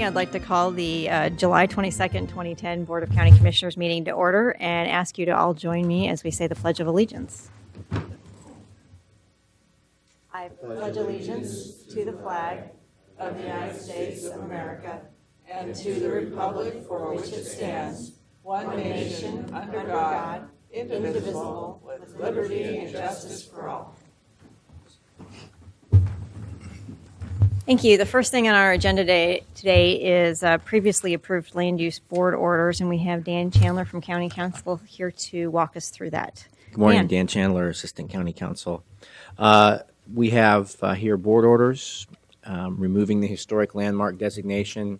I'd like to call the July 22nd, 2010 Board of County Commissioners meeting to order and ask you to all join me as we say the Pledge of Allegiance. I pledge allegiance to the flag of the United States of America and to the republic for which it stands, one nation, under God, indivisible, with liberty and justice for all. Thank you. The first thing on our agenda today is previously approved land use board orders, and we have Dan Chandler from County Council here to walk us through that. Good morning, Dan Chandler, Assistant County Counsel. We have here board orders removing the historic landmark designation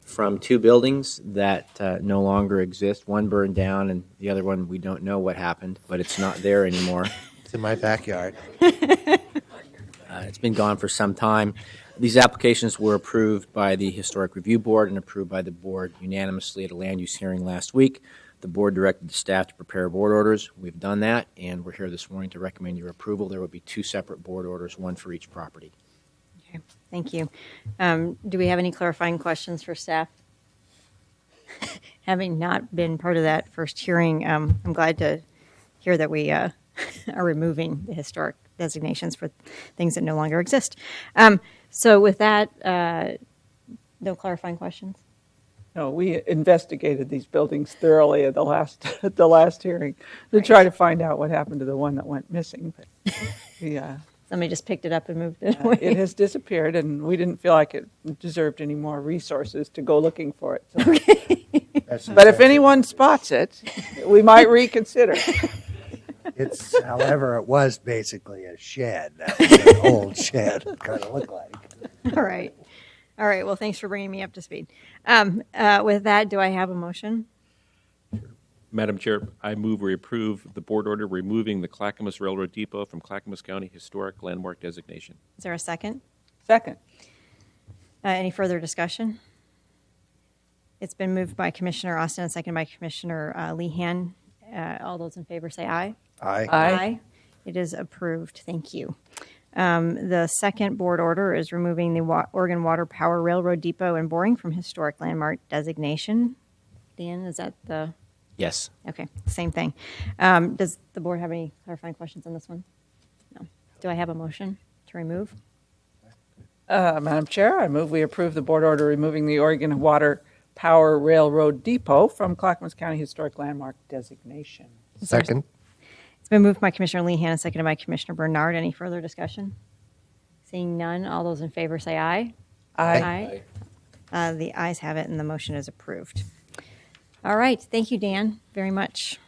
from two buildings that no longer exist. One burned down, and the other one we don't know what happened, but it's not there anymore. It's in my backyard. It's been gone for some time. These applications were approved by the Historic Review Board and approved by the board unanimously at a land use hearing last week. The board directed the staff to prepare board orders. We've done that, and we're here this morning to recommend your approval. There will be two separate board orders, one for each property. Okay, thank you. Do we have any clarifying questions for staff? Having not been part of that first hearing, I'm glad to hear that we are removing the historic designations for things that no longer exist. So with that, no clarifying questions? No, we investigated these buildings thoroughly at the last hearing to try to find out what happened to the one that went missing. But Somebody just picked it up and moved it away. It has disappeared, and we didn't feel like it deserved any more resources to go looking for it. So. Okay. But if anyone spots it, we might reconsider. It's, however, it was basically a shed. That was an old shed, it kind of looked like. All right. Well, thanks for bringing me up to speed. With that, do I have a motion? Madam Chair, I move we approve the board order removing the Clackamas Railroad Depot from Clackamas County Historic Landmark designation. Is there a second? Second. Any further discussion? It's been moved by Commissioner Austin and seconded by Commissioner Lehan. All those in favor say aye. Aye. Aye. It is approved. Thank you. The second board order is removing the Oregon Water Power Railroad Depot and Boring from historic landmark designation. Dan, is that the? Yes. Okay, same thing. Does the board have any clarifying questions on this one? No. Do I have a motion to remove? Madam Chair, I move we approve the board order removing the Oregon Water Power Railroad Depot from Clackamas County Historic Landmark designation. Second. It's been moved by Commissioner Lehan and seconded by Commissioner Bernard. Any further discussion? Seeing none, all those in favor say aye. Aye. The ayes have it, and the motion is approved. All right. Thank you, Dan, very much.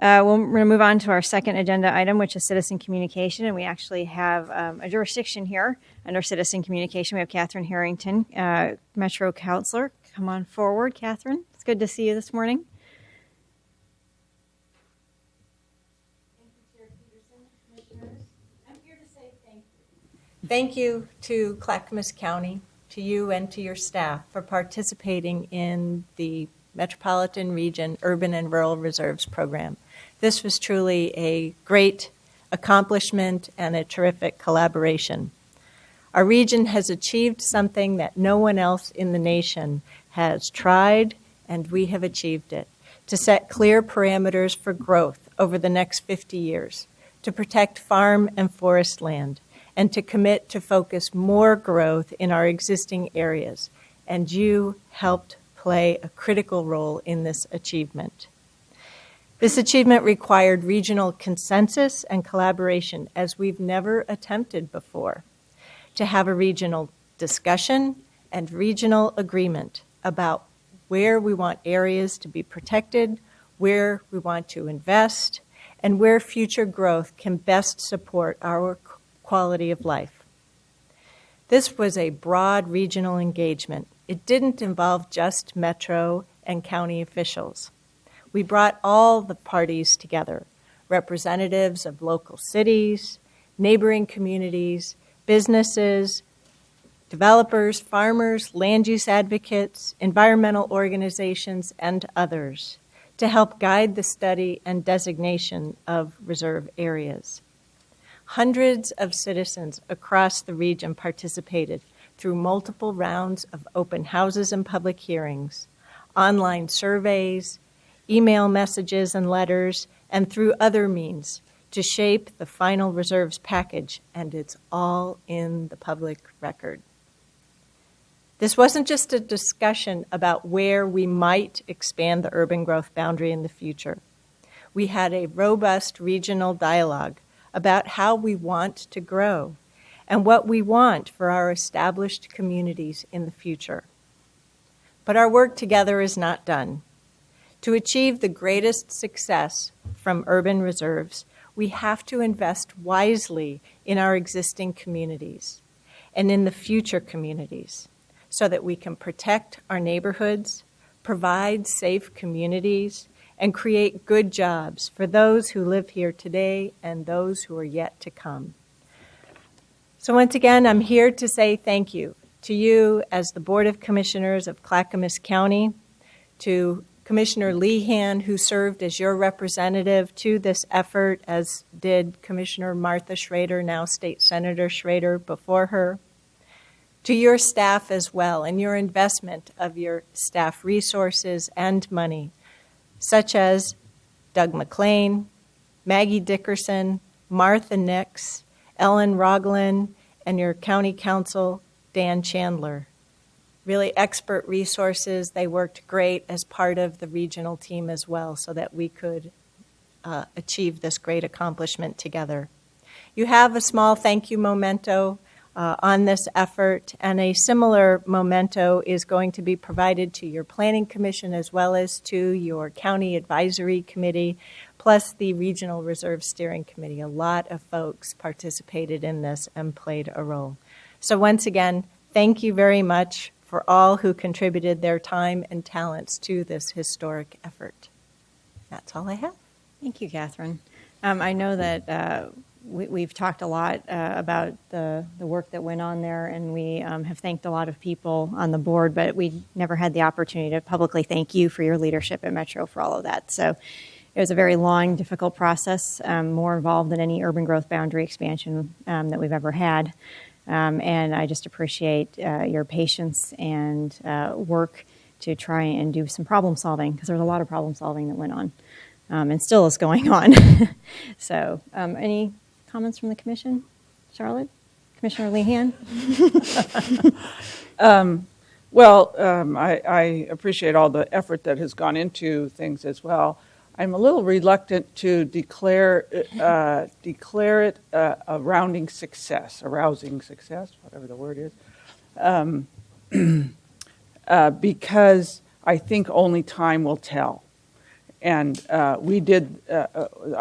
We're going to move on to our second agenda item, which is citizen communication, and we actually have a jurisdiction here under citizen communication. We have Catherine Harrington, Metro Counselor. Come on forward, Catherine. It's good to see you this morning. Thank you to Clackamas County, to you and to your staff for participating in the Metropolitan Region Urban and Rural Reserves Program. This was truly a great accomplishment and a terrific collaboration. Our region has achieved something that no one else in the nation has tried, and we have achieved it, to set clear parameters for growth over the next 50 years, to protect farm and forest land, and to commit to focus more growth in our existing areas. And you helped play a critical role in this achievement. This achievement required regional consensus and collaboration as we've never attempted before, to have a regional discussion and regional agreement about where we want areas to be protected, where we want to invest, and where future growth can best support our quality of life. This was a broad regional engagement. It didn't involve just Metro and county officials. We brought all the parties together, representatives of local cities, neighboring communities, businesses, developers, farmers, land use advocates, environmental organizations, and others to help guide the study and designation of reserve areas. Hundreds of citizens across the region participated through multiple rounds of open houses and public hearings, online surveys, email messages and letters, and through other means to shape the final reserves package, and it's all in the public record. This wasn't just a discussion about where we might expand the urban growth boundary in the future. We had a robust regional dialogue about how we want to grow and what we want for our established communities in the future. But our work together is not done. To achieve the greatest success from urban reserves, we have to invest wisely in our existing communities and in the future communities so that we can protect our neighborhoods, provide safe communities, and create good jobs for those who live here today and those who are yet to come. So once again, I'm here to say thank you to you as the Board of Commissioners of Clackamas County, to Commissioner Lehan, who served as your representative to this effort, as did Commissioner Martha Schrader, now State Senator Schrader before her, to your staff as well, and your investment of your staff resources and money, such as Doug McLean, Maggie Dickerson, Martha Nix, Ellen Roglin, and your county counsel, Dan Chandler. Really expert resources. They worked great as part of the regional team as well so that we could achieve this great accomplishment together. You have a small thank you memento on this effort, and a similar memento is going to be provided to your Planning Commission as well as to your County Advisory Committee, plus the Regional Reserve Steering Committee. A lot of folks participated in this and played a role. So once again, thank you very much for all who contributed their time and talents to this historic effort. That's all I have. Thank you, Catherine. I know that we've talked a lot about the work that went on there, and we have thanked a lot of people on the board, but we never had the opportunity to publicly thank you for your leadership at Metro for all of that. So it was a very long, difficult process, more involved than any urban growth boundary expansion that we've ever had. And I just appreciate your patience and work to try and do some problem solving, because there was a lot of problem solving that went on and still is going on. So any comments from the commission? Charlotte? Commissioner Lehan? I appreciate all the effort that has gone into things as well. I'm a little reluctant to declare it a rousing success, whatever the word is, because I think only time will tell. And I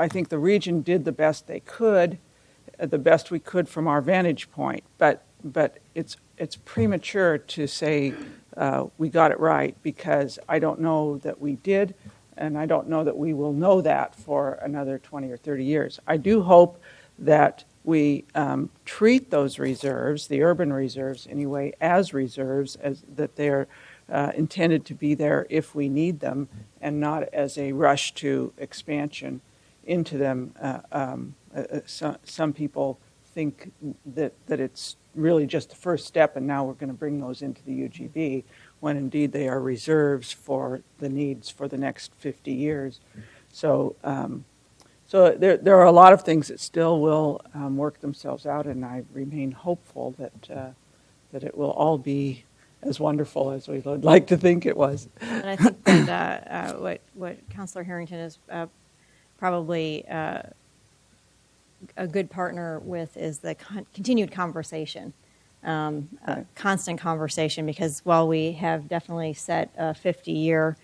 think the region did the best they could, the best we could from our vantage point. But it's premature to say we got it right, because I don't know that we did. And I don't know that we will know that for another 20 or 30 years. I do hope that we treat those reserves, the urban reserves anyway, as reserves, as that they're intended to be there if we need them, and not as a rush to expansion into them. Some people think that it's really just the first step, and now we're going to bring those into the UGB, when indeed they are reserves for the needs for the next 50 years. So, so there are a lot of things that still will work themselves out, and I remain hopeful that it will all be as wonderful as we would like to think it was. And I think that what Councilor Harrington is probably a good partner with is the continued conversation, constant conversation, because while we have definitely set a 50-year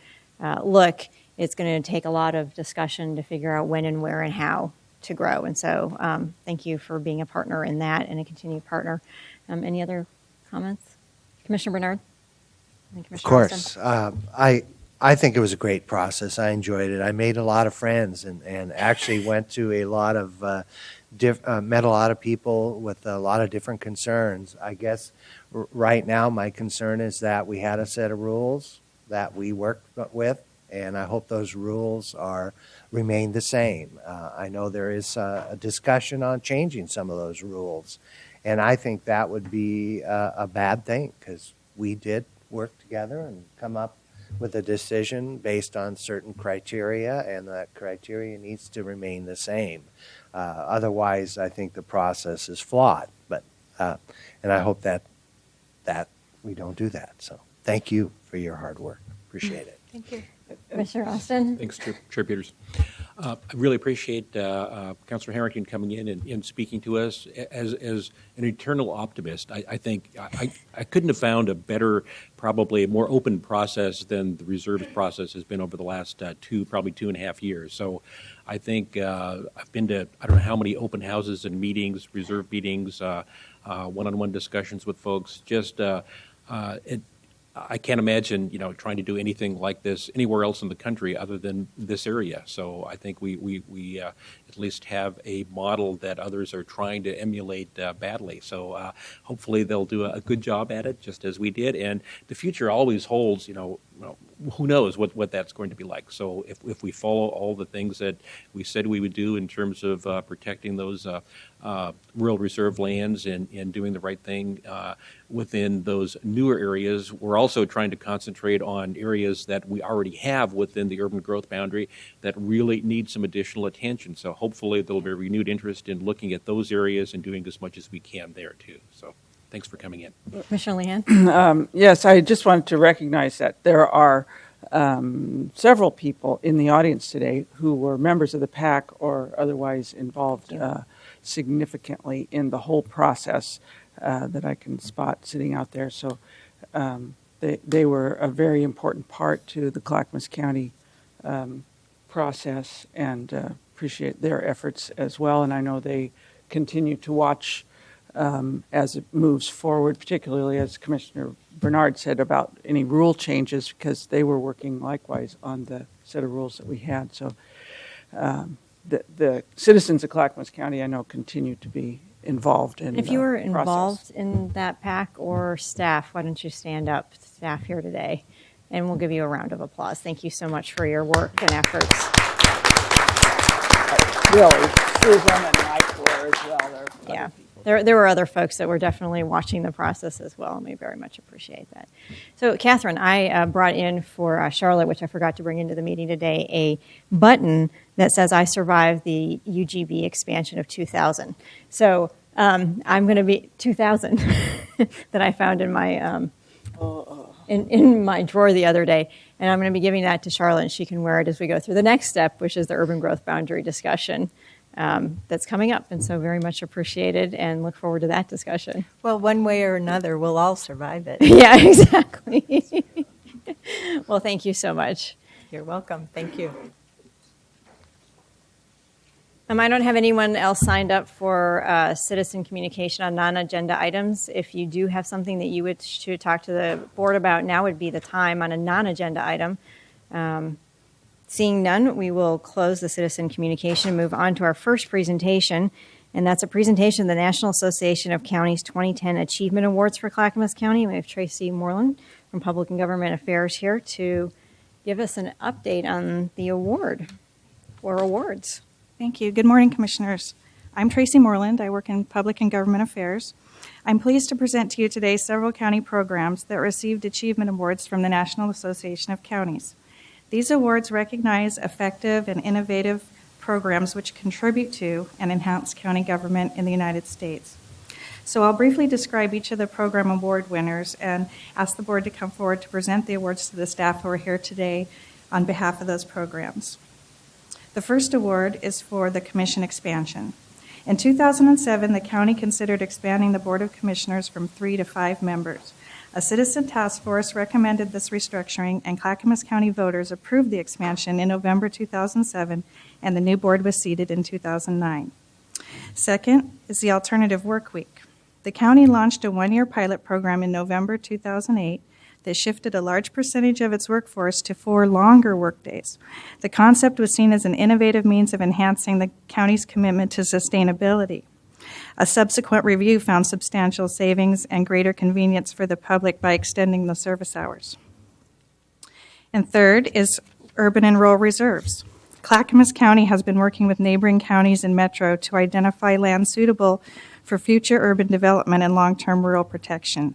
look, it's going to take a lot of discussion to figure out when and where and how to grow. And so thank you for being a partner in that and a continued partner. Any other comments? Commissioner Bernard? And Of Commissioner course. Austin? I think it was a great process. I enjoyed it. I made a lot of friends and actually went to a lot of, met a lot of people with a lot of different concerns. I guess right now my concern is that we had a set of rules that we worked with, and I hope those rules remain the same. I know there is a discussion on changing some of those rules, and I think that would be a bad thing, because we did work together and come up with a decision based on certain criteria, and that criteria needs to remain the same. Otherwise, I think the process is flawed. But and I hope that we don't do that. So thank you for your hard work. Appreciate it. Thank you. Commissioner Austin? Thanks, Chair Peters. I really appreciate Councilor Harrington coming in and speaking to us. As an eternal optimist, I think I couldn't have found a better, probably a more open process than the reserves process has been over the last probably 2.5 years. So I think I've been to, I don't know how many open houses and meetings, reserve meetings, one-on-one discussions with folks. I can't imagine, trying to do anything like this anywhere else in the country other than this area. So I think we at least have a model that others are trying to emulate badly. So hopefully they'll do a good job at it, just as we did. And the future always holds, who knows what that's going to be like. So if we follow all the things that we said we would do in terms of protecting those rural reserve lands and doing the right thing within those newer areas, we're also trying to concentrate on areas that we already have within the urban growth boundary that really need some additional attention. So hopefully there'll be a renewed interest in looking at those areas and doing as much as we can there too. So thanks for coming in. Commissioner Lehan? Yes, I just wanted to recognize that there are several people in the audience today who were members of the PAC or otherwise involved significantly in the whole process that I can spot sitting out there. So they were a very important part to the Clackamas County process, and appreciate their efforts as well. And I know they continue to watch as it moves forward, particularly as Commissioner Bernard said about any rule changes, because they were working likewise on the set of rules that we had. So the citizens of Clackamas County, I know, continue to be involved in If you were the involved process. in that PAC or staff, why don't you stand up, staff here today, and we'll give you a round of applause. Thank you so much for your work and efforts. Really, Susan and Mike were as well. There are Yeah, other people. there were other folks that were definitely watching the process as well, and we very much appreciate that. So, Catherine, I brought in for Charlotte, which I forgot to bring into the meeting today, a button that says I survived the UGB expansion of 2000. So I'm going to be 2000 that I found in my in my drawer the other day, and I'm going to be giving that to Charlotte, and she can wear it as we go through the next step, which is the urban growth boundary discussion that's coming up. And so very much appreciated and look forward to that discussion. Well, one way or another, we'll all survive it. Yeah, exactly. Well, thank you so much. You're welcome. Thank you. I don't have anyone else signed up for citizen communication on non-agenda items. If you do have something that you wish to talk to the board about, now would be the time on a non-agenda item. Seeing none, we will close the citizen communication and move on to our first presentation. And that's a presentation of the National Association of Counties 2010 Achievement Awards for Clackamas County. We have Tracy Moreland from Public and Government Affairs here to give us an update on the award or awards. Thank you. Good morning, Commissioners. I'm Tracy Moreland. I work in Public and Government Affairs. I'm pleased to present to you today several county programs that received achievement awards from the National Association of Counties. These awards recognize effective and innovative programs which contribute to and enhance county government in the United States. So I'll briefly describe each of the program award winners and ask the board to come forward to present the awards to the staff who are here today on behalf of those programs. The first award is for the commission expansion. In 2007, the county considered expanding the Board of Commissioners from 3 to 5 members. A citizen task force recommended this restructuring, and Clackamas County voters approved the expansion in November 2007, and the new board was seated in 2009. Second is the alternative work week. The county launched a one-year pilot program in November 2008 that shifted a large percentage of its workforce to 4 longer workdays. The concept was seen as an innovative means of enhancing the county's commitment to sustainability. A subsequent review found substantial savings and greater convenience for the public by extending the service hours. And third is urban and rural reserves. Clackamas County has been working with neighboring counties and Metro to identify land suitable for future urban development and long-term rural protection.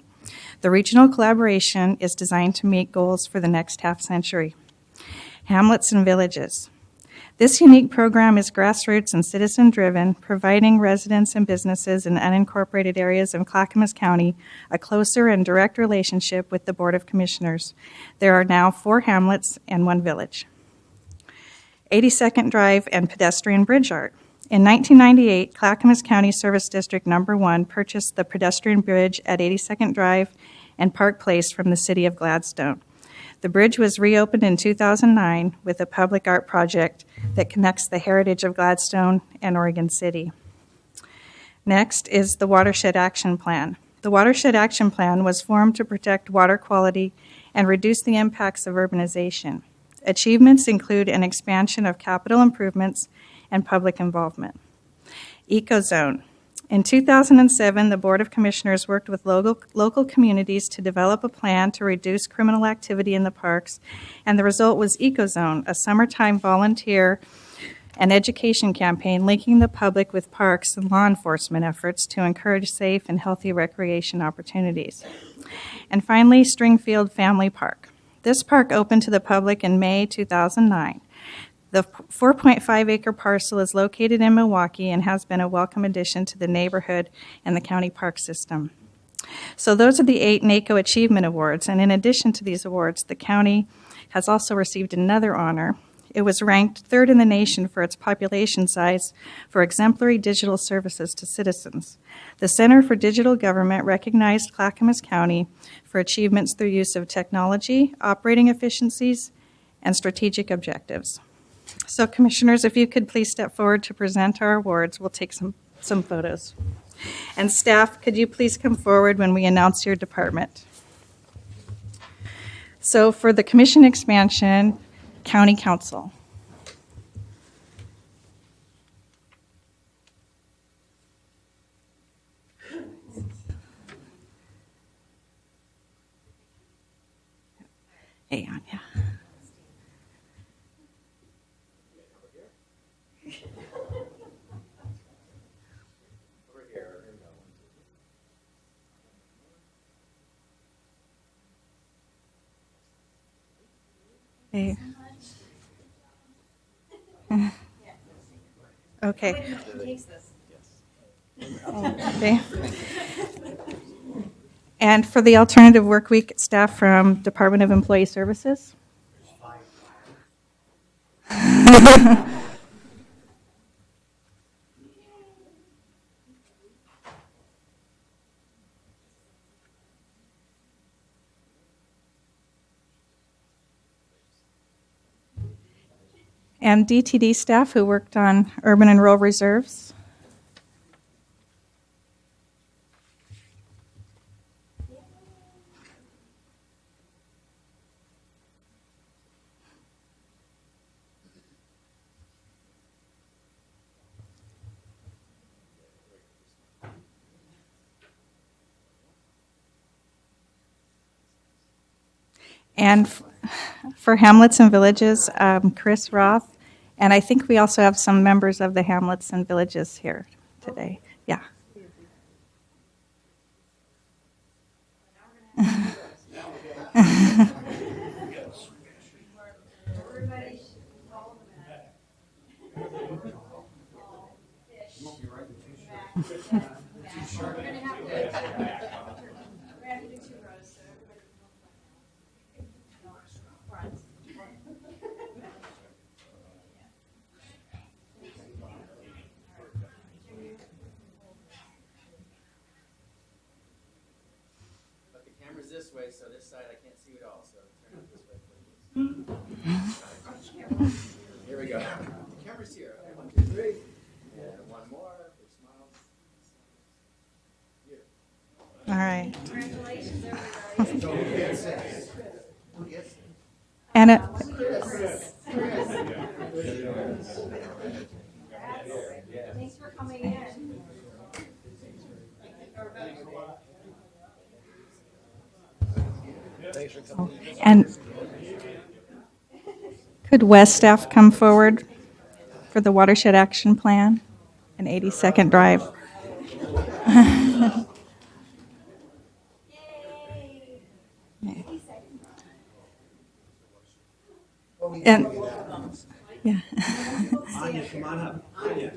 The regional collaboration is designed to meet goals for the next half century. Hamlets and villages. This unique program is grassroots and citizen-driven, providing residents and businesses in unincorporated areas of Clackamas County a closer and direct relationship with the Board of Commissioners. There are now 4 hamlets and 1 village. 82nd Drive and pedestrian bridge art. In 1998, Clackamas County Service District Number 1 purchased the pedestrian bridge at 82nd Drive and Park Place from the City of Gladstone. The bridge was reopened in 2009 with a public art project that connects the heritage of Gladstone and Oregon City. Next is the Watershed Action Plan. The Watershed Action Plan was formed to protect water quality and reduce the impacts of urbanization. Achievements include an expansion of capital improvements and public involvement. EcoZone. In 2007, the Board of Commissioners worked with local communities to develop a plan to reduce criminal activity in the parks, and the result was EcoZone, a summertime volunteer and education campaign linking the public with parks and law enforcement efforts to encourage safe and healthy recreation opportunities. And finally, Stringfield Family Park. This park opened to the public in May 2009. The 4.5-acre parcel is located in Milwaukee and has been a welcome addition to the neighborhood and the county park system. So those are the 8 NACO Achievement Awards, and in addition to these awards, the county has also received another honor. It was ranked 3rd in the nation for its population size for exemplary digital services to citizens. The Center for Digital Government recognized Clackamas County for achievements through use of technology, operating efficiencies, and strategic objectives. So, Commissioners, if you could please step forward to present our awards, we'll take some photos. And staff, could you please come forward when we announce your department? So, for the commission expansion, County Council. Hey, Anya. Hey. Okay. Okay. And for the alternative work week, staff from Department of Employee Services. And DTD staff who worked on urban and rural reserves. And for hamlets and villages, Chris Roth. And I think we also have some members of the hamlets and villages here today. Yeah. But the camera's this way, so this side I can't see it all, so turn it this way, please. Here we go. The camera's here. Okay, 1, 2, 3. And one more. Big smiles. Here. All right. And Thanks for coming in. And could West staff come forward for the watershed action plan and 82nd Drive? And yeah. Anya, come on up. Anya.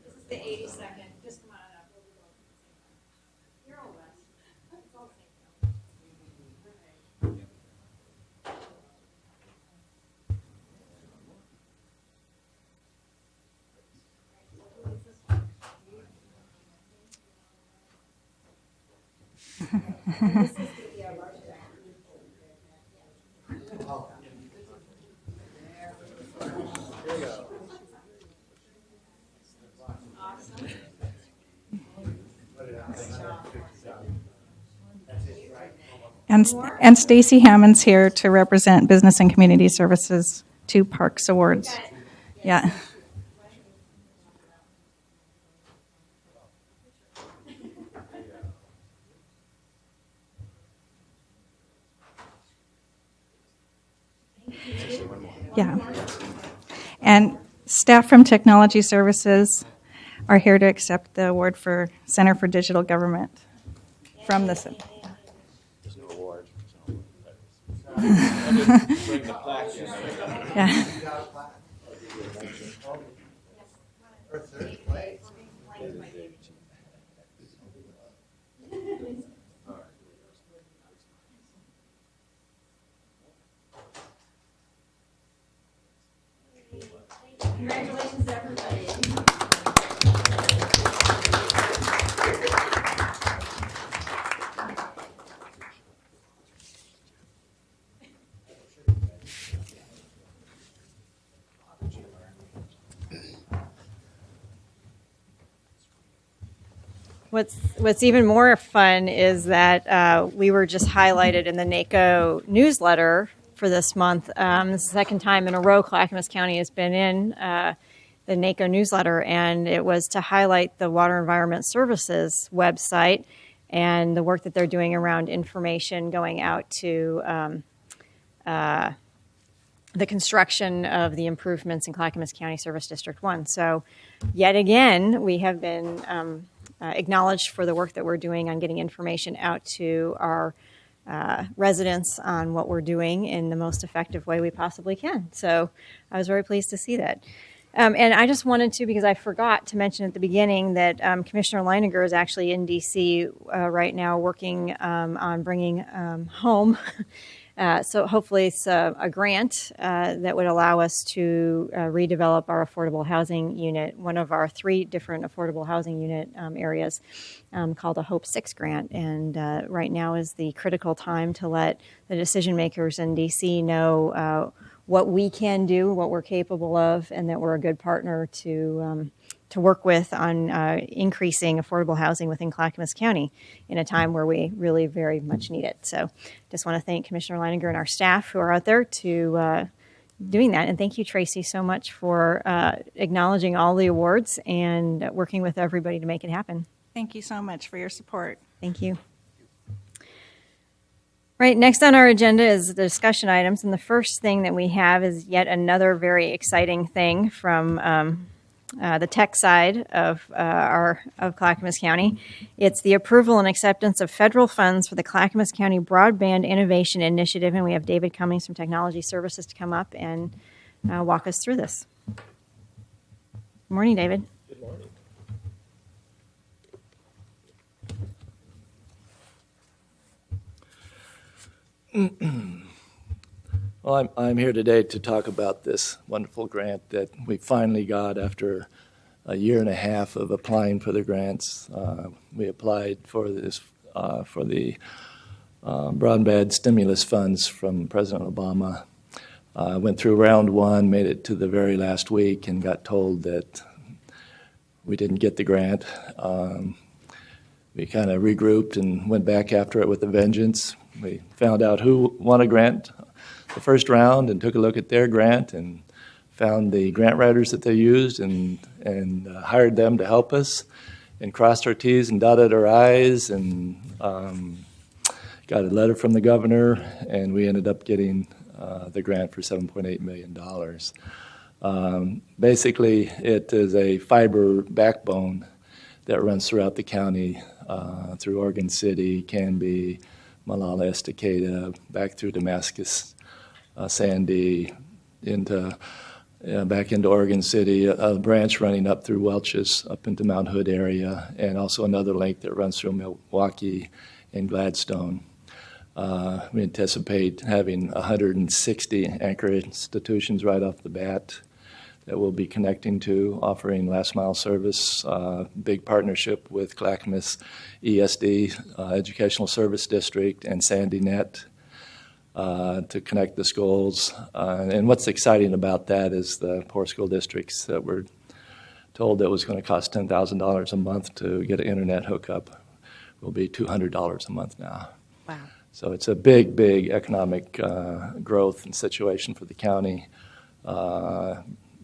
This is the 82nd. Just come on up. You're all West. It's all the same. And Stacy Hammond's here to represent Business and Community Services 2 Parks Awards. Yeah. Yeah. And staff from Technology Services are here to accept the award for Center for Digital Government from the city. There's no award. Yeah. Congratulations, everybody. What's even more fun is that we were just highlighted in the NACO newsletter for this month. This is the second time in a row Clackamas County has been in the NACO newsletter, and it was to highlight the Water Environment Services website and the work that they're doing around information going out to the construction of the improvements in Clackamas County Service District 1. So yet again, we have been acknowledged for the work that we're doing on getting information out to our residents on what we're doing in the most effective way we possibly can. So I was very pleased to see that. And I just wanted to, because I forgot to mention at the beginning that Commissioner Leininger is actually in D.C. Right now working on bringing home. So hopefully it's a grant that would allow us to redevelop our affordable housing unit, one of our 3 different affordable housing unit areas called a Hope 6 grant. And right now is the critical time to let the decision makers in D.C. know what we can do, what we're capable of, and that we're a good partner to work with on increasing affordable housing within Clackamas County in a time where we really very much need it. So just want to thank Commissioner Leininger and our staff who are out there to doing that. And thank you, Tracy, so much for acknowledging all the awards and working with everybody to make it happen. Thank you so much for your support. Thank you. Right, next on our agenda is the discussion items, and the first thing that we have is yet another very exciting thing from the tech side of Clackamas County. It's the approval and acceptance of federal funds for the Clackamas County Broadband Innovation Initiative, and we have David Cummings from Technology Services to come up and walk us through this. Good morning, David. Good morning. Well, I'm here today to talk about this wonderful grant that we finally got after a year and a half of applying for the grants. We applied for this for the broadband stimulus funds from President Obama. Went through round one, made it to the very last week, and got told that we didn't get the grant. We kind of regrouped and went back after it with a vengeance. We found out who won a grant the first round and took a look at their grant and found the grant writers that they used and hired them to help us and crossed our T's and dotted our I's and got a letter from the governor, and we ended up getting the grant for $7.8 million. Basically, it is a fiber backbone that runs throughout the county through Oregon City, Canby, Malala, Estacada, back through Damascus, Sandy, back into Oregon City, a branch running up through Welch's, up into Mount Hood area, and also another link that runs through Milwaukee and Gladstone. We anticipate having 160 anchor institutions right off the bat that we'll be connecting to, offering last mile service, big partnership with Clackamas ESD, Educational Service District, and SandyNet to connect the schools. And what's exciting about that is the poor school districts that were told that was going to cost $10,000 a month to get an internet hookup will be $200 a month now. Wow. So it's a big, big economic growth and situation for the county.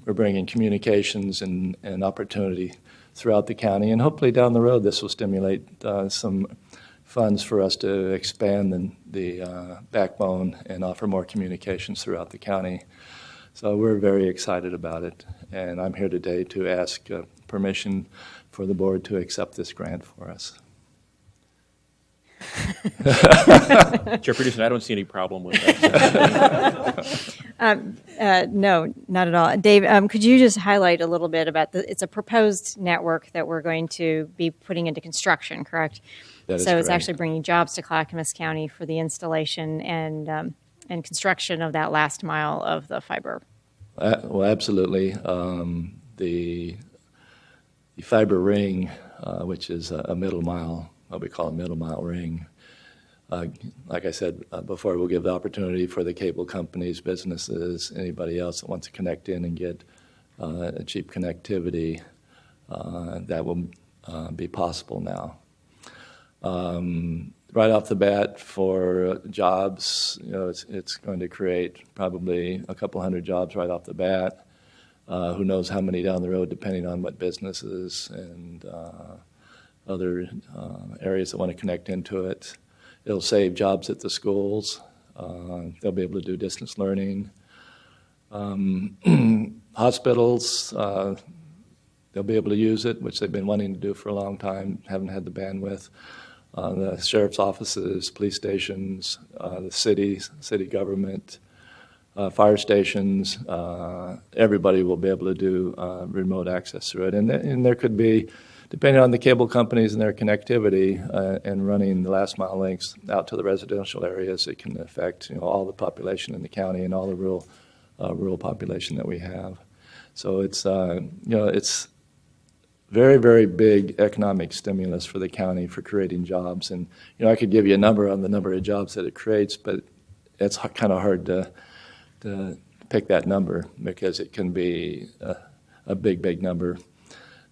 We're bringing communications and opportunity throughout the county, and hopefully down the road this will stimulate some funds for us to expand the backbone and offer more communications throughout the county. So we're very excited about it, and I'm here today to ask permission for the board to accept this grant for us. Chair Peterson, I don't see any problem with that. No, not at all. Dave, could you just highlight a little bit about it's a proposed network that we're going to be putting into construction, correct? That is so it's correct. actually bringing jobs to Clackamas County for the installation and construction of that last mile of the fiber. Well, absolutely. The fiber ring, which is a middle mile, what we call a middle mile ring. Like I said before, we'll give the opportunity for the cable companies, businesses, anybody else that wants to connect in and get a cheap connectivity. That will be possible now. Right off the bat, for jobs, it's going to create probably a couple hundred jobs right off the bat. Who knows how many down the road, depending on what businesses and other areas that want to connect into it. It'll save jobs at the schools. They'll be able to do distance learning. Hospitals, they'll be able to use it, which they've been wanting to do for a long time, haven't had the bandwidth. The sheriff's offices, police stations, the city government, fire stations, everybody will be able to do remote access through it. And there could be, depending on the cable companies and their connectivity and running the last mile links out to the residential areas, it can affect all the population in the county and all the rural population that we have. So it's it's very, very big economic stimulus for the county for creating jobs. And I could give you a number on the number of jobs that it creates, but it's kind of hard to pick that number because it can be a big, big number.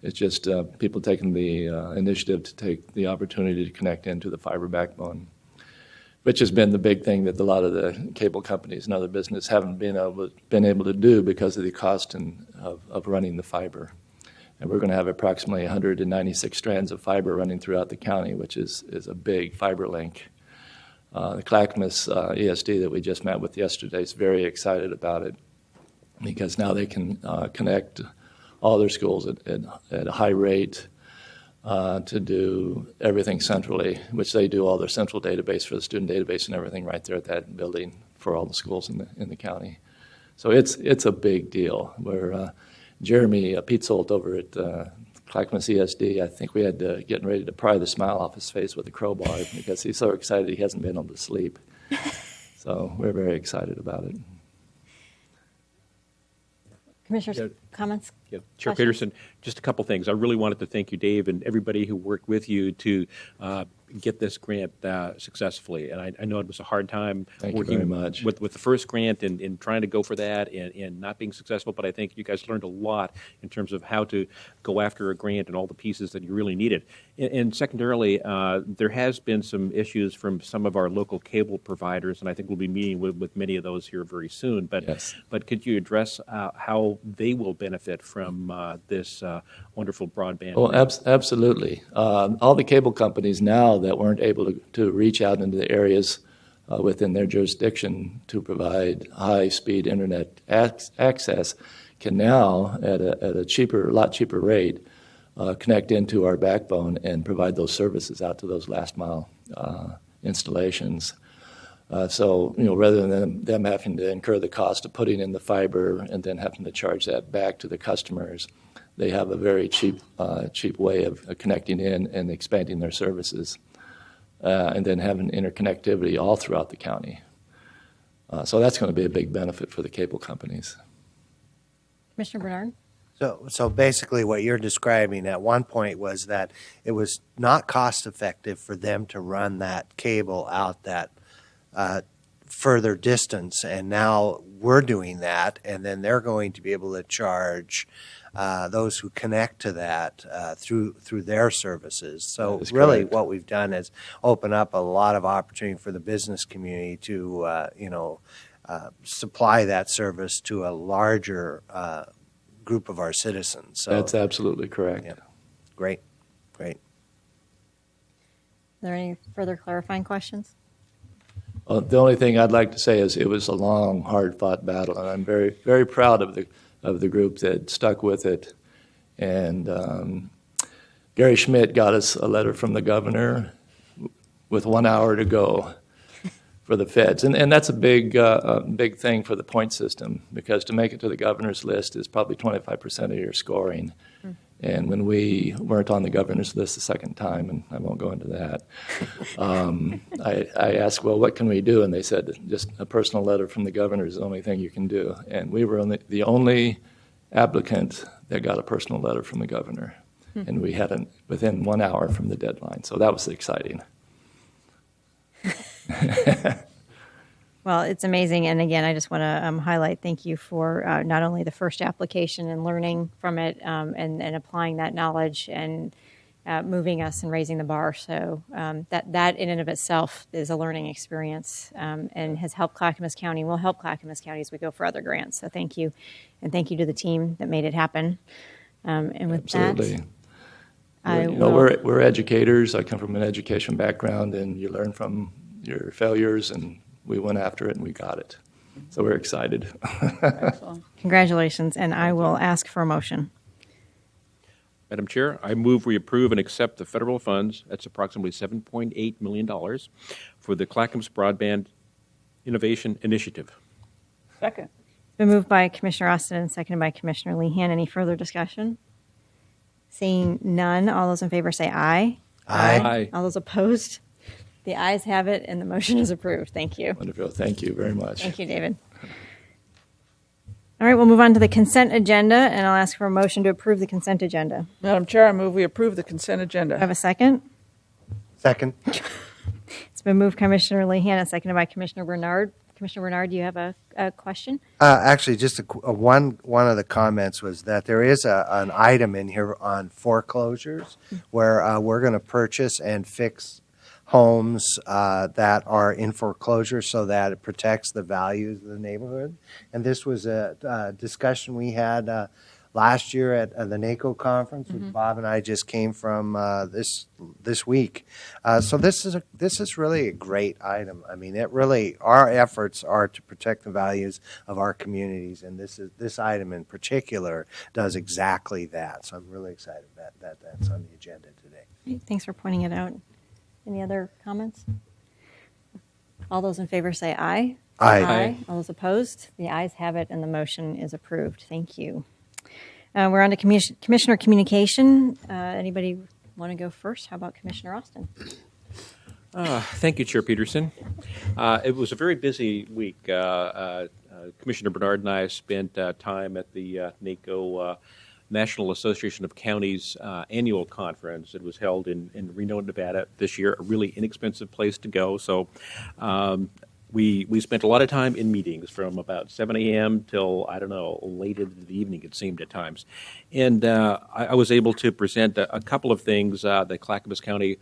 It's just people taking the initiative to take the opportunity to connect into the fiber backbone, which has been the big thing that a lot of the cable companies and other businesses haven't been able to do because of the cost of running the fiber. And we're going to have approximately 196 strands of fiber running throughout the county, which is a big fiber link. The Clackamas ESD that we just met with yesterday is very excited about it because now they can connect all their schools at a high rate to do everything centrally, which they do all their central database for the student database and everything right there at that building for all the schools in the county. So it's a big deal. Where Jeremy Pietzold over at Clackamas ESD, I think we had to getting ready to pry the smile off his face with a crowbar because he's so excited he hasn't been able to sleep. So we're very excited about it. Commissioners, Yeah. comments? Yeah. Chair Questions? Peterson, just a couple things. I really wanted to thank you, Dave, and everybody who worked with you to get this grant successfully. And I know it was a hard time Thank you working very much. with the first grant and trying to go for that and not being successful, but I think you guys learned a lot in terms of how to go after a grant and all the pieces that you really needed. And secondarily, there has been some issues from some of our local cable providers, and I think we'll be meeting with many of those here very soon. But Yes. but could you address how they will benefit from this wonderful broadband? Well, absolutely. All the cable companies now that weren't able to reach out into the areas within their jurisdiction to provide high-speed internet access can now, at a lot cheaper rate, connect into our backbone and provide those services out to those last-mile installations. So, rather than them having to incur the cost of putting in the fiber and then having to charge that back to the customers, they have a very cheap way of connecting in and expanding their services, and then having interconnectivity all throughout the county. So that's going to be a big benefit for the cable companies. Commissioner Bernard? So basically what you're describing at one point was that it was not cost effective for them to run that cable out that further distance, and now we're doing that, and then they're going to be able to charge those who connect to that through their services. So That is really correct. what we've done is open up a lot of opportunity for the business community to supply that service to a larger group of our citizens. So That's absolutely correct. Yeah. Great. Are there any further clarifying questions? The only thing I'd like to say is it was a long, hard-fought battle, and I'm very, very proud of the group that stuck with it. And Gary Schmidt got us a letter from the governor with 1 hour to go for the feds, and that's a big thing for the point system, because to make it to the governor's list is probably 25% of your scoring. And when we weren't on the governor's list the second time, and I won't go into that, I asked, well, what can we do? And they said, just a personal letter from the governor is the only thing you can do. And we were the only applicant that got a personal letter from the governor. And we had it within 1 hour from the deadline. So that was exciting. Well, it's amazing. And again, I just want to highlight, thank you for not only the first application and learning from it and applying that knowledge and moving us and raising the bar. So that in and of itself is a learning experience and has helped Clackamas County, will help Clackamas County as we go for other grants. So thank you. And thank you to the team that made it happen. And with Absolutely. that, We're educators. I come from an education background, and you learn from your failures, and we went after it and we got it. So we're excited. Excellent. congratulations. And I will ask for a motion. Madam Chair, I move we approve and accept the federal funds, that's approximately $7.8 million, for the Clackamas Broadband Innovation Initiative. Second. It's been moved by Commissioner Austin and seconded by Commissioner Lehan. Any further discussion? Seeing none, all those in favor say aye. Aye. All those opposed? The ayes have it, and the motion is approved. Thank you. Wonderful. Thank you very much. Thank you, David. All right, we'll move on to the consent agenda, and I'll ask for a motion to approve the consent agenda. Madam Chair, I move we approve the consent Do I agenda. have a second? Second. It's been moved Commissioner Lehan and seconded by Commissioner Bernard. Commissioner Bernard, do you have a question? Actually, just one of the comments was that there is an item in here on foreclosures where we're going to purchase and fix homes that are in foreclosure so that it protects the values of the neighborhood. And this was a discussion we had last year at the NACO conference, which Bob and I just came from this week. So this is really a great item. I mean, our efforts are to protect the values of our communities, and this item in particular does exactly that. So I'm really excited that that's on the agenda today. Great, thanks for pointing it out. Any other comments? All those in favor say aye. Aye. All those opposed? The ayes have it, and the motion is approved. Thank you. We're on to Commissioner Communication. Anybody want to go first? How about Commissioner Austin? Thank you, Chair Peterson. It was a very busy week. Commissioner Bernard and I spent time at the NACO National Association of Counties annual conference. It was held in Reno, Nevada this year, a really inexpensive place to go. So we spent a lot of time in meetings from about 7 a.m. till, I don't know, late into the evening, it seemed at times. And I was able to present a couple of things that Clackamas County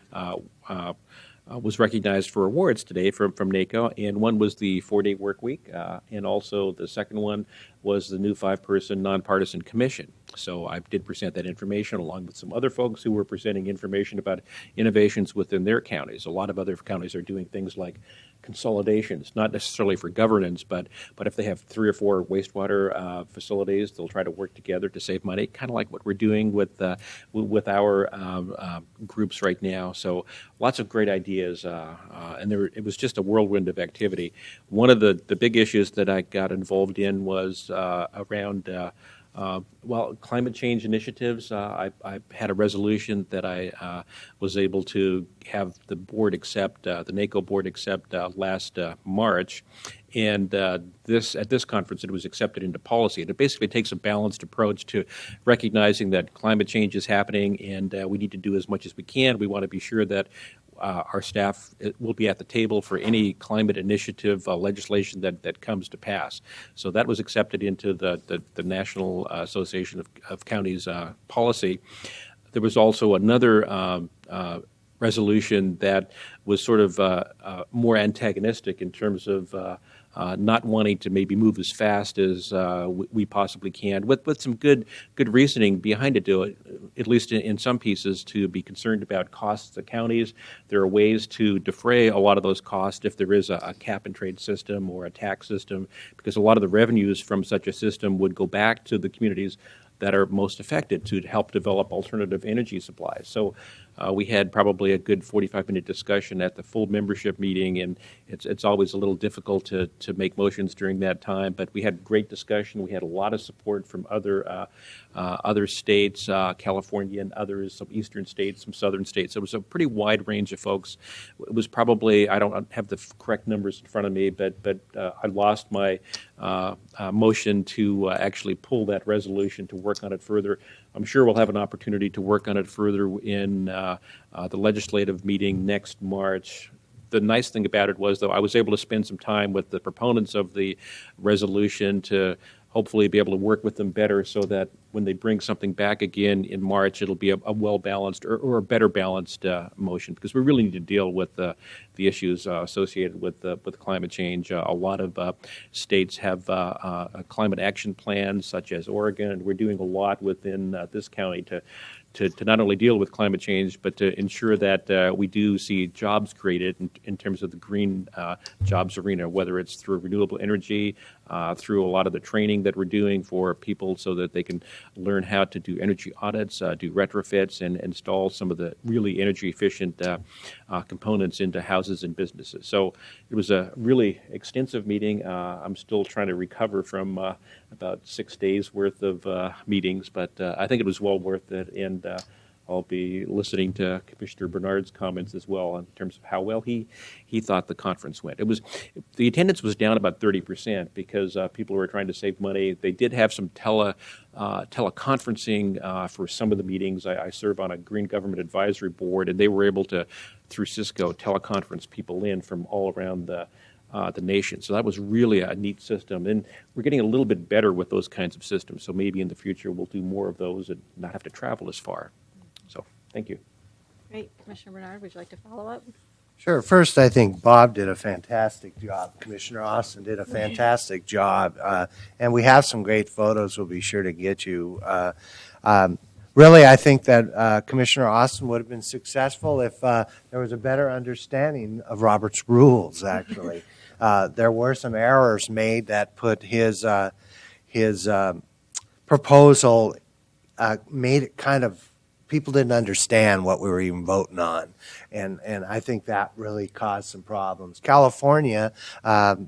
was recognized for awards today from NACO, and one was the 4-day work week, and also the second one was the new 5-person nonpartisan commission. So I did present that information along with some other folks who were presenting information about innovations within their counties. A lot of other counties are doing things like consolidations, not necessarily for governance, but if they have 3 or 4 wastewater facilities, they'll try to work together to save money, kind of like what we're doing with our groups right now. So lots of great ideas, and it was just a whirlwind of activity. One of the big issues that I got involved in was around climate change initiatives. I had a resolution that I was able to have the board accept, the NACO board accept last March. And at this conference, it was accepted into policy. And it basically takes a balanced approach to recognizing that climate change is happening, and we need to do as much as we can. We want to be sure that our staff will be at the table for any climate initiative legislation that comes to pass. So that was accepted into the National Association of Counties policy. There was also another resolution that was sort of more antagonistic in terms of not wanting to maybe move as fast as we possibly can, with some good reasoning behind it, at least in some pieces, to be concerned about costs of counties. There are ways to defray a lot of those costs if there is a cap-and-trade system or a tax system, because a lot of the revenues from such a system would go back to the communities that are most affected to help develop alternative energy supplies. So we had probably a good 45-minute discussion at the full membership meeting, and it's always a little difficult to make motions during that time, but we had great discussion. We had a lot of support from other states, California and others, some eastern states, some southern states. It was a pretty wide range of folks. It was probably, I don't have the correct numbers in front of me, but I lost my motion to actually pull that resolution to work on it further. I'm sure we'll have an opportunity to work on it further in the legislative meeting next March. The nice thing about it was, though, I was able to spend some time with the proponents of the resolution to hopefully be able to work with them better so that when they bring something back again in March, it'll be a well-balanced or a better balanced motion, because we really need to deal with the issues associated with climate change. A lot of states have climate action plans, such as Oregon, and we're doing a lot within this county to not only deal with climate change, but to ensure that we do see jobs created in terms of the green jobs arena, whether it's through renewable energy, through a lot of the training that we're doing for people so that they can learn how to do energy audits, do retrofits, and install some of the really energy efficient components into houses and businesses. So it was a really extensive meeting. I'm still trying to recover from about 6 days worth of meetings, but I think it was well worth it, and I'll be listening to Commissioner Bernard's comments as well in terms of how well he thought the conference went. The attendance was down about 30% because people were trying to save money. They did have some teleconferencing for some of the meetings. I serve on a Green Government Advisory Board, and they were able to, through Cisco, teleconference people in from all around the nation. So that was really a neat system. And we're getting a little bit better with those kinds of systems. So maybe in the future we'll do more of those and not have to travel as far. So thank you. Great. Commissioner Bernard, would you like to follow up? Sure. First, I think Bob did a fantastic job. Commissioner Austin did a fantastic job. And we have some great photos we'll be sure to get you. Really, I think that Commissioner Austin would have been successful if there was a better understanding of Robert's rules, actually. There were some errors made that put his proposal, made it kind of, people didn't understand what we were even voting on. And I think that really caused some problems. California,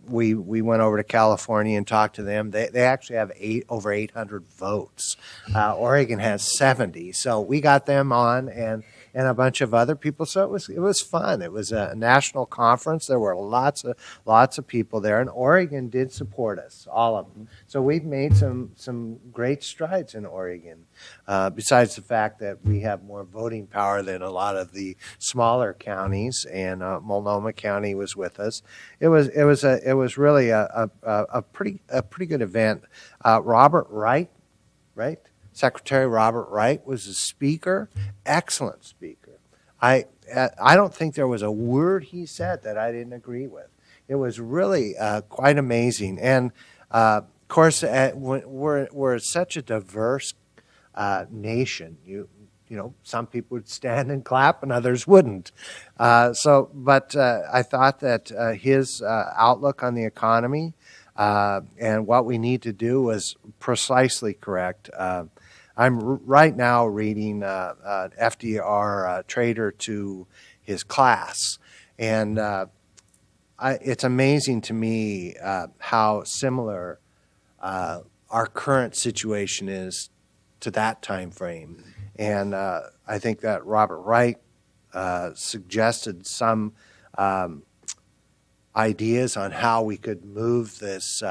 we went over to California and talked to them. They actually have over 800 votes. Oregon has 70. So we got them on and a bunch of other people. So it was fun. It was a national conference. There were lots of people there, and Oregon did support us, all of them. So we've made some great strides in Oregon. Besides the fact that we have more voting power than a lot of the smaller counties, and Multnomah County was with us. It was really a pretty good event. Robert Wright, right? Secretary Robert Wright was a speaker, excellent speaker. I don't think there was a word he said that I didn't agree with. It was really quite amazing, and of course, we're such a diverse nation. You know, some people would stand and clap and others wouldn't. But I thought that his outlook on the economy and what we need to do was precisely correct. I'm right now reading an FDR Trader to his class, and it's amazing to me how similar our current situation is to that time frame. And I think that Robert Wright suggested some ideas on how we could move this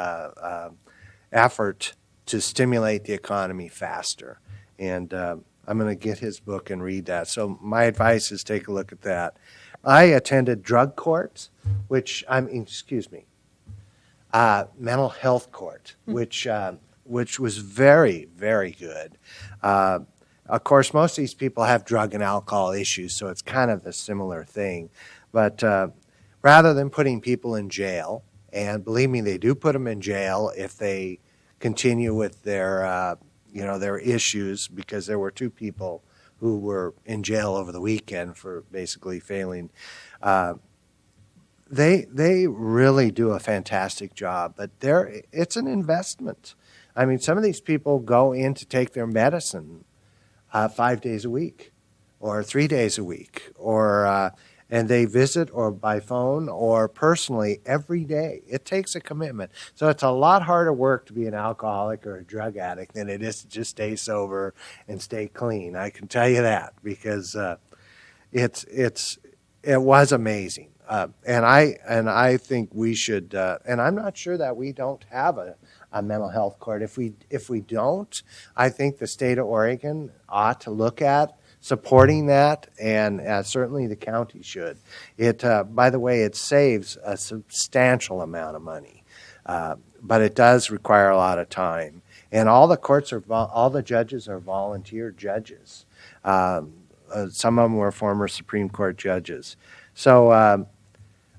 effort to stimulate the economy faster. And I'm going to get his book and read that. So my advice is take a look at that. I attended drug court, mental health court, which was very, very good. Of course, most of these people have drug and alcohol issues, so it's kind of a similar thing. But rather than putting people in jail, and believe me, they do put them in jail if they continue with their issues, because there were 2 people who were in jail over the weekend for basically failing. They really do a fantastic job, but it's an investment. I mean, some of these people go in to take their medicine 5 days a week or 3 days a week, and they visit or by phone or personally every day. It takes a commitment. So it's a lot harder work to be an alcoholic or a drug addict than it is to just stay sober and stay clean. I can tell you that, because it was amazing. And I think we should, and I'm not sure that we don't have a mental health court. If we don't, I think the state of Oregon ought to look at supporting that, and certainly the county should. By the way, it saves a substantial amount of money, but it does require a lot of time. And all the judges are volunteer judges. Some of them were former Supreme Court judges. So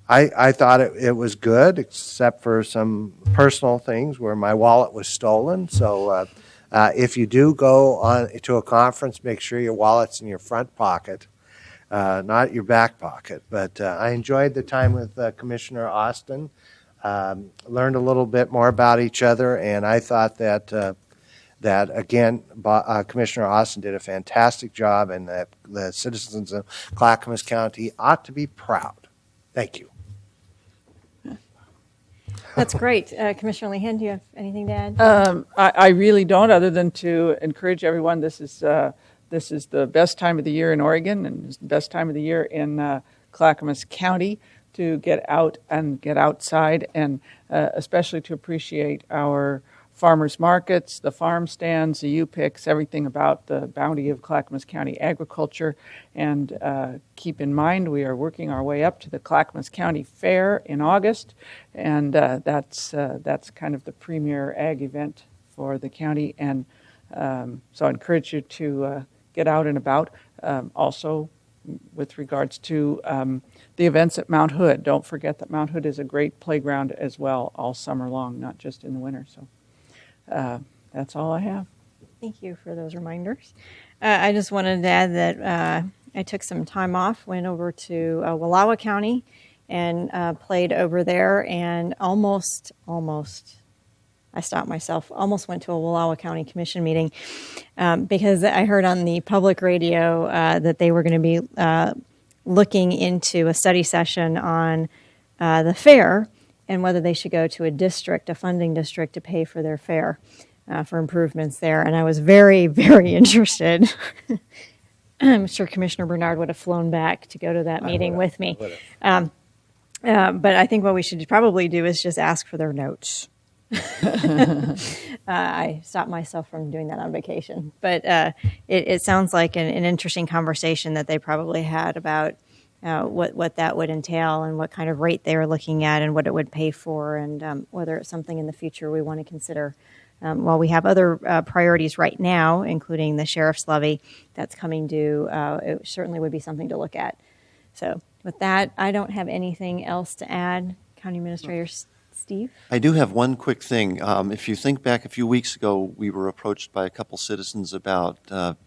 I thought it was good, except for some personal things where my wallet was stolen. So if you do go on to a conference, make sure your wallet's in your front pocket, not your back pocket. But I enjoyed the time with Commissioner Austin, learned a little bit more about each other, and I thought that again, Commissioner Austin did a fantastic job, and that the citizens of Clackamas County ought to be proud. Thank you. That's great. Commissioner Lehan, do you have anything to add? I really don't, other than to encourage everyone. This is the best time of the year in Oregon, and it's the best time of the year in Clackamas County to get out and get outside, and especially to appreciate our farmers markets, the farm stands, the U-Picks, everything about the bounty of Clackamas County agriculture. And keep in mind, we are working our way up to the Clackamas County Fair in August, and that's kind of the premier ag event for the county. And so I encourage you to get out and about. Also, with regards to the events at Mount Hood. Don't forget that Mount Hood is a great playground as well all summer long, not just in the winter. So that's all I have. Thank you for those reminders. I just wanted to add that I took some time off, went over to Wallowa County and played over there, and almost I stopped myself, almost went to a Wallowa County Commission meeting because I heard on the public radio that they were going to be looking into a study session on the fair and whether they should go to a district, a funding district, to pay for their fair, for improvements there. And I was very, very interested. I'm sure Commissioner Bernard would have flown back to go to that meeting with me. But I think what we should probably do is just ask for their notes. I stopped myself from doing that on vacation. But it sounds like an interesting conversation that they probably had about what that would entail and what kind of rate they were looking at and what it would pay for, and whether it's something in the future we want to consider. While we have other priorities right now, including the sheriff's levy that's coming due, it certainly would be something to look at. So with that, I don't have anything else to add. County Administrator Steve? I do have one quick thing. If you think back a few weeks ago, we were approached by a couple citizens about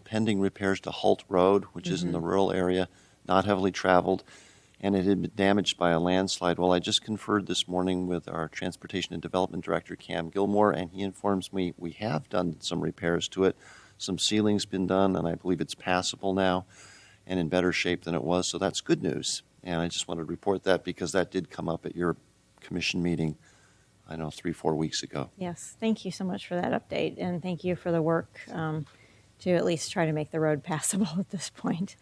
pending repairs to Holt Road, which is in the rural area, not heavily traveled, and it had been damaged by a landslide. Well, I just conferred this morning with our Transportation and Development Director, Cam Gilmore, and he informs me we have done some repairs to it. Some sealing's been done, and I believe it's passable now and in better shape than it was, so that's good news. And I just wanted to report that because that did come up at your commission meeting, I know, 3-4 weeks ago. Yes, thank you so much for that update, and thank you for the work to at least try to make the road passable at this point.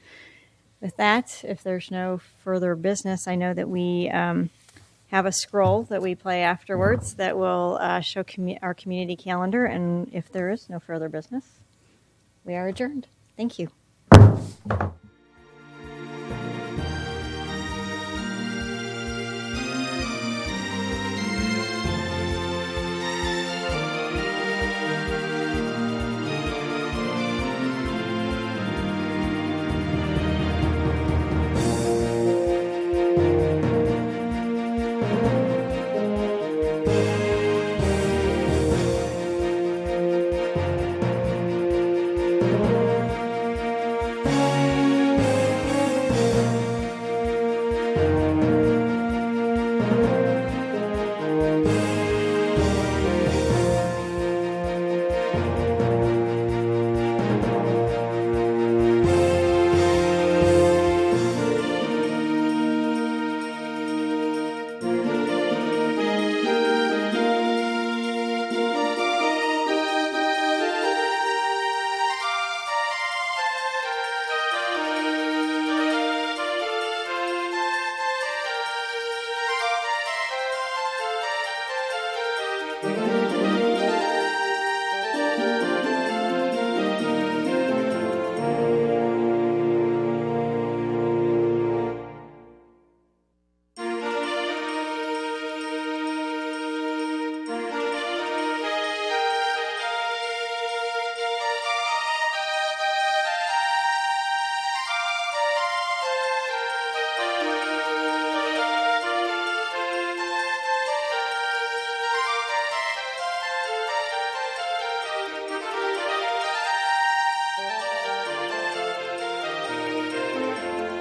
With that, if there's no further business, I know that we have a scroll that we play afterwards that will show our community calendar, and if there is no further business, we are adjourned. Thank you.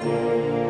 Thank you.